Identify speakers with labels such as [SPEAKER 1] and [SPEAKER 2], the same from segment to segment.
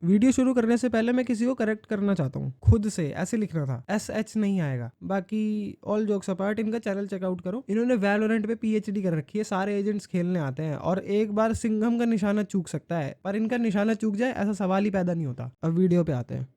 [SPEAKER 1] Video शुरू करने से पहले मैं किसी को करेक्ट करना चाहता हूँ, खुद से ऐसे लिखना था, SH नहीं आएगा। बाकी ऑल जोक्स अपार्ट, इनका चैनल चेकआउट करो। इन्होंने वैलोरेंट पे PhD कर रखी है, सारे एजेंट्स खेलने आते हैं और एक बार सिंघम का निशाना चूक सकता है, पर इनका निशाना चूक जाए ऐसा सवाल ही पैदा नहीं होता। अब वीडियो पे आते हैं।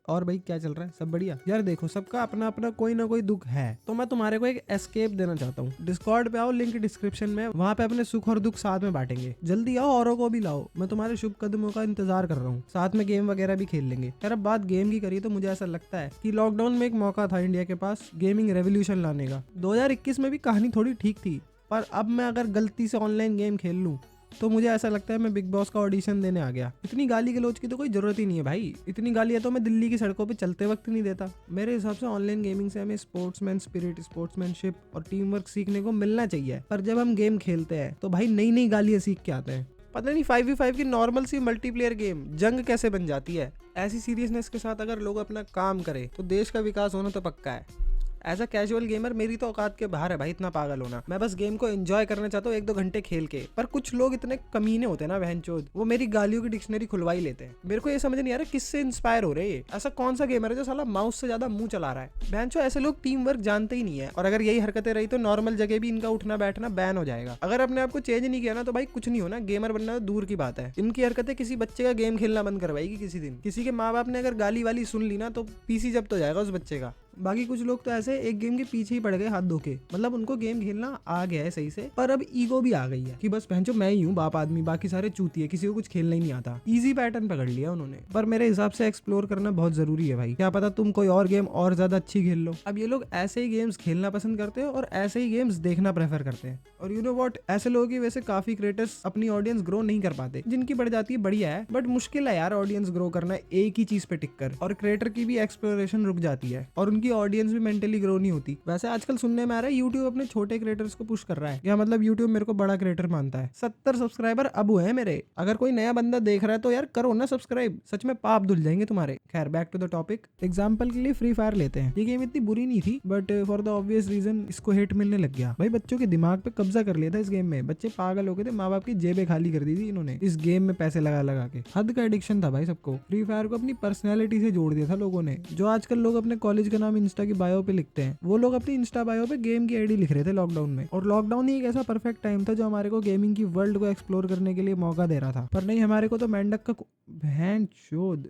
[SPEAKER 1] और भाई क्या चल रहा है, सब बढ़िया? यार देखो, सबका अपना अपना कोई ना कोई दुख है, तो मैं तुम्हारे को एक एस्केप देना चाहता हूँ। डिस्कॉर्ड पे आओ, लिंक डिस्क्रिप्शन में, वहाँ पे अपने सुख और दुख साथ में बांटेंगे। जल्दी आओ, औरों को भी लाओ, मैं तुम्हारे शुभ कदमों का इंतजार कर रहा हूँ। साथ में गेम वगैरह भी खेल लेंगे। यार अब बात गेम की करिए तो मुझे ऐसा लगता है कि लॉकडाउन में एक मौका था इंडिया के पास गेमिंग रेवोल्यूशन लाने का। 2021 में भी कहानी थोड़ी ठीक थी, पर अब मैं अगर गलती से ऑनलाइन गेम खेल लूँ तो मुझे ऐसा लगता है मैं बिग बॉस का ऑडिशन देने आ गया। इतनी गाली गलौज की तो कोई जरूरत ही नहीं है भाई। इतनी गालियां तो मैं दिल्ली की सड़कों पे चलते वक्त नहीं देता। मेरे हिसाब से ऑनलाइन गेमिंग से हमें स्पोर्ट्समैन स्पिरिट, स्पोर्ट्समैनशिप और टीम वर्क सीखने को मिलना चाहिए। पर जब हम गेम खेलते हैं तो भाई नई नई गालियां सीख के आते हैं। पता नहीं 5v5 की नॉर्मल सी मल्टीप्लेयर गेम जंग कैसे बन जाती है। ऐसी सीरियसनेस के साथ अगर लोग अपना काम करें तो देश का विकास होना तो पक्का है। एज अ कैजुअल गेमर मेरी तो औकात के बाहर है भाई इतना पागल होना। मैं बस गेम को एंजॉय करना चाहता हूँ 1-2 घंटे खेल के। पर कुछ लोग इतने कमीने होते हैं ना बहनचोद, वो मेरी गालियों की डिक्शनरी खुलवा ही लेते हैं। मेरे को ये समझ नहीं आ रहा किससे इंस्पायर हो रहे हैं। ऐसा कौन सा गेमर है जो साला माउस से ज्यादा मुंह चला रहा है? बहनचोद ऐसे लोग टीम वर्क जानते ही नहीं है, और अगर यही हरकतें रही तो नॉर्मल जगह भी इनका उठना बैठना बैन हो जाएगा। अगर अपने आप को चेंज नहीं किया ना तो भाई कुछ नहीं होना, गेमर बनना तो दूर की बात है। इनकी हरकतें किसी बच्चे का गेम खेलना बंद करवाएगी किसी दिन। किसी के माँ बाप ने अगर गाली वाली सुन ली ना तो PC जब्त हो जाएगा उस बच्चे का। बाकी कुछ लोग तो ऐसे एक गेम के पीछे ही पड़ गए हाथ धो के। मतलब उनको गेम खेलना आ गया है सही से, पर अब ईगो भी आ गई है कि बस पहचो मैं ही हूँ बाप आदमी, बाकी सारे चूती है, किसी को कुछ खेलना ही नहीं आता। इजी पैटर्न पकड़ लिया उन्होंने। पर मेरे हिसाब से एक्सप्लोर करना बहुत जरूरी है भाई। क्या पता तुम कोई और गेम और ज्यादा अच्छी खेल लो। अब ये लोग ऐसे ही गेम्स खेलना पसंद करते हैं और ऐसे ही गेम्स देखना प्रेफर करते हैं। और यू नो व्हाट, ऐसे लोगों की वैसे काफी क्रिएटर्स अपनी ऑडियंस ग्रो नहीं कर पाते। जिनकी बढ़ जाती है बढ़िया है, बट मुश्किल है यार ऑडियंस ग्रो करना एक ही चीज पे टिक कर। और क्रिएटर की भी एक्सप्लोरेशन रुक जाती है और उनकी ऑडियंस भी मेंटली ग्रो नहीं होती। वैसे आजकल सुनने में आ रहा है YouTube अपने छोटे क्रिएटर्स को पुश कर रहा है। या मतलब YouTube मेरे को बड़ा क्रिएटर मानता है। 70 सब्सक्राइबर अब हुए हैं मेरे। अगर कोई नया बंदा देख रहा है तो यार करो ना सब्सक्राइब, सच में पाप धुल जाएंगे तुम्हारे। खैर back to the topic. Example के लिए फ्री फायर लेते हैं। ये गेम इतनी बुरी नहीं थी, but for the obvious reason इसको हेट मिलने लग गया। भाई बच्चों के दिमाग पे कब्जा कर लिया था इस गेम में। बच्चे पागल हो गए थे, माँ बाप की जेबें खाली कर दी थी इन्होंने इस गेम में पैसे लगा लगा के। हद का एडिक्शन था भाई सबको। फ्री फायर को अपनी पर्सनैलिटी से जोड़ दिया था लोगों ने। जो आजकल लोग अपने कॉलेज का नाम इंस्टा की बायो पे लिखते हैं, वो लोग अपनी इंस्टा बायो पे गेम की आईडी लिख रहे थे लॉकडाउन में। और लॉकडाउन ही एक ऐसा परफेक्ट टाइम था जो हमारे को गेमिंग की वर्ल्ड को एक्सप्लोर करने के लिए मौका दे रहा था। पर नहीं, हमारे को तो मेंढक का बहन चोद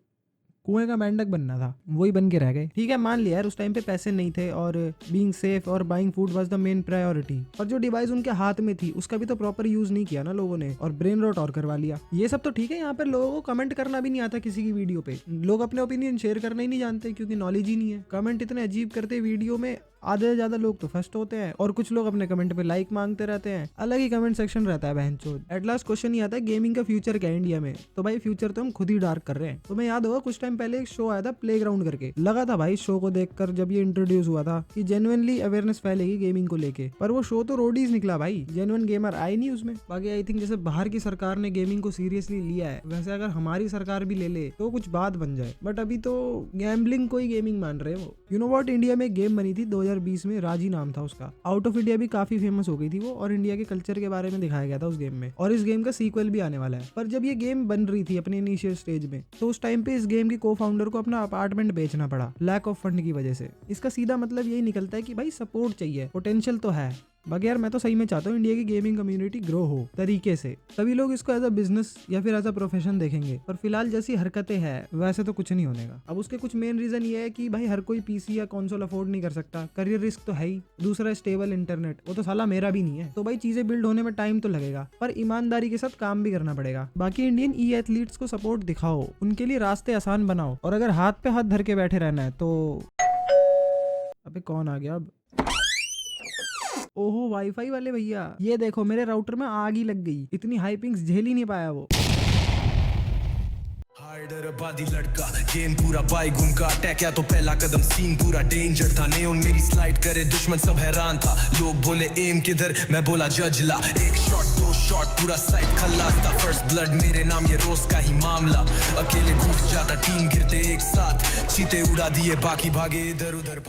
[SPEAKER 1] कुएं का मेंढक बनना था, वही बन के रह गए। ठीक है मान लिया यार उस टाइम पे पैसे नहीं थे और बीइंग सेफ और buying food was the main priority. और जो डिवाइस उनके हाथ में थी उसका भी तो प्रॉपर यूज नहीं किया ना लोगों ने, और ब्रेन रॉट और करवा लिया। ये सब तो ठीक है, यहाँ पे लोगों को कमेंट करना भी नहीं आता किसी की वीडियो पे। लोग अपने ओपिनियन शेयर करना ही नहीं जानते क्योंकि नॉलेज ही नहीं है। कमेंट इतने अजीब करते वीडियो में, आधे से ज्यादा लोग तो फर्स्ट होते हैं और कुछ लोग अपने कमेंट पे लाइक मांगते रहते हैं। अलग ही कमेंट सेक्शन रहता है बहनचोद। एट लास्ट क्वेश्चन ही आता है गेमिंग का फ्यूचर क्या है इंडिया में? तो भाई फ्यूचर तो हम खुद ही डार्क कर रहे हैं। तुम्हें याद होगा कुछ टाइम पहले एक शो आया था प्लेग्राउंड करके। लगा था भाई शो को देखकर जब ये इंट्रोड्यूस हुआ था कि जेन्युइनली अवेयरनेस फैलेगी गेमिंग को लेके, पर वो शो तो रोडीज निकला भाई, जेन्युइन गेमर आए नहीं उसमें। बाकी आई थिंक जैसे बाहर की सरकार ने गेमिंग को सीरियसली लिया है, वैसे अगर हमारी सरकार भी ले ले तो कुछ बात बन जाए। बट अभी तो गैम्बलिंग को ही गेमिंग मान रहे हैं वो। यू नो व्हाट, इंडिया में एक गेम बनी थी 2020 में, राजी नाम था उसका। आउट ऑफ इंडिया भी काफी फेमस हो गई थी वो, और इंडिया के कल्चर के बारे में दिखाया गया था उस गेम में। और इस गेम का सीक्वल भी आने वाला है। पर जब ये गेम बन रही थी अपने इनिशियल स्टेज में, तो उस टाइम पे इस गेम के को फाउंडर को अपना अपार्टमेंट बेचना पड़ा लैक ऑफ फंड की वजह से। इसका सीधा मतलब यही निकलता है कि भाई सपोर्ट चाहिए, पोटेंशियल तो है। बाकी यार मैं तो सही में चाहता हूँ इंडिया की गेमिंग कम्युनिटी ग्रो हो तरीके से, तभी लोग इसको एज अ बिजनेस या फिर एज अ प्रोफेशन देखेंगे। पर फिलहाल जैसी हरकतें हैं वैसे तो कुछ नहीं होने का। अब उसके कुछ मेन रीजन ये है कि भाई हर कोई PC या कंसोल अफोर्ड नहीं कर सकता, करियर रिस्क तो है ही। दूसरा स्टेबल इंटरनेट, वो तो साला मेरा भी नहीं है। तो भाई चीजें बिल्ड होने में टाइम तो लगेगा, पर ईमानदारी के साथ काम भी करना पड़ेगा। बाकी इंडियन एथलीट्स को सपोर्ट दिखाओ, उनके लिए रास्ते आसान बनाओ, और अगर हाथ पे हाथ धर के बैठे रहना है तो अबे कौन आ गया अब? ओहो वाईफाई वाले भैया, ये देखो मेरे राउटर में आग ही लग गई। इतनी हाई पिंग्स झेल ही नहीं पाया वो।
[SPEAKER 2] हैदराबादी लड़का गेम पूरा बाईगुन का अटैक, या तो पहला कदम सीन पूरा डेंजर था। नेओन मेरी स्लाइड करे दुश्मन सब हैरान था। लोग बोले एम किधर, मैं बोला जज ला। एक शॉट दो शॉट पूरा साइड खल्लास था। फर्स्ट ब्लड मेरे नाम ये रोज का ही मामला। अकेले घुस जाता टीम गिरते एक साथ, चीते उड़ा दिए बाकी भागे इधर उधर।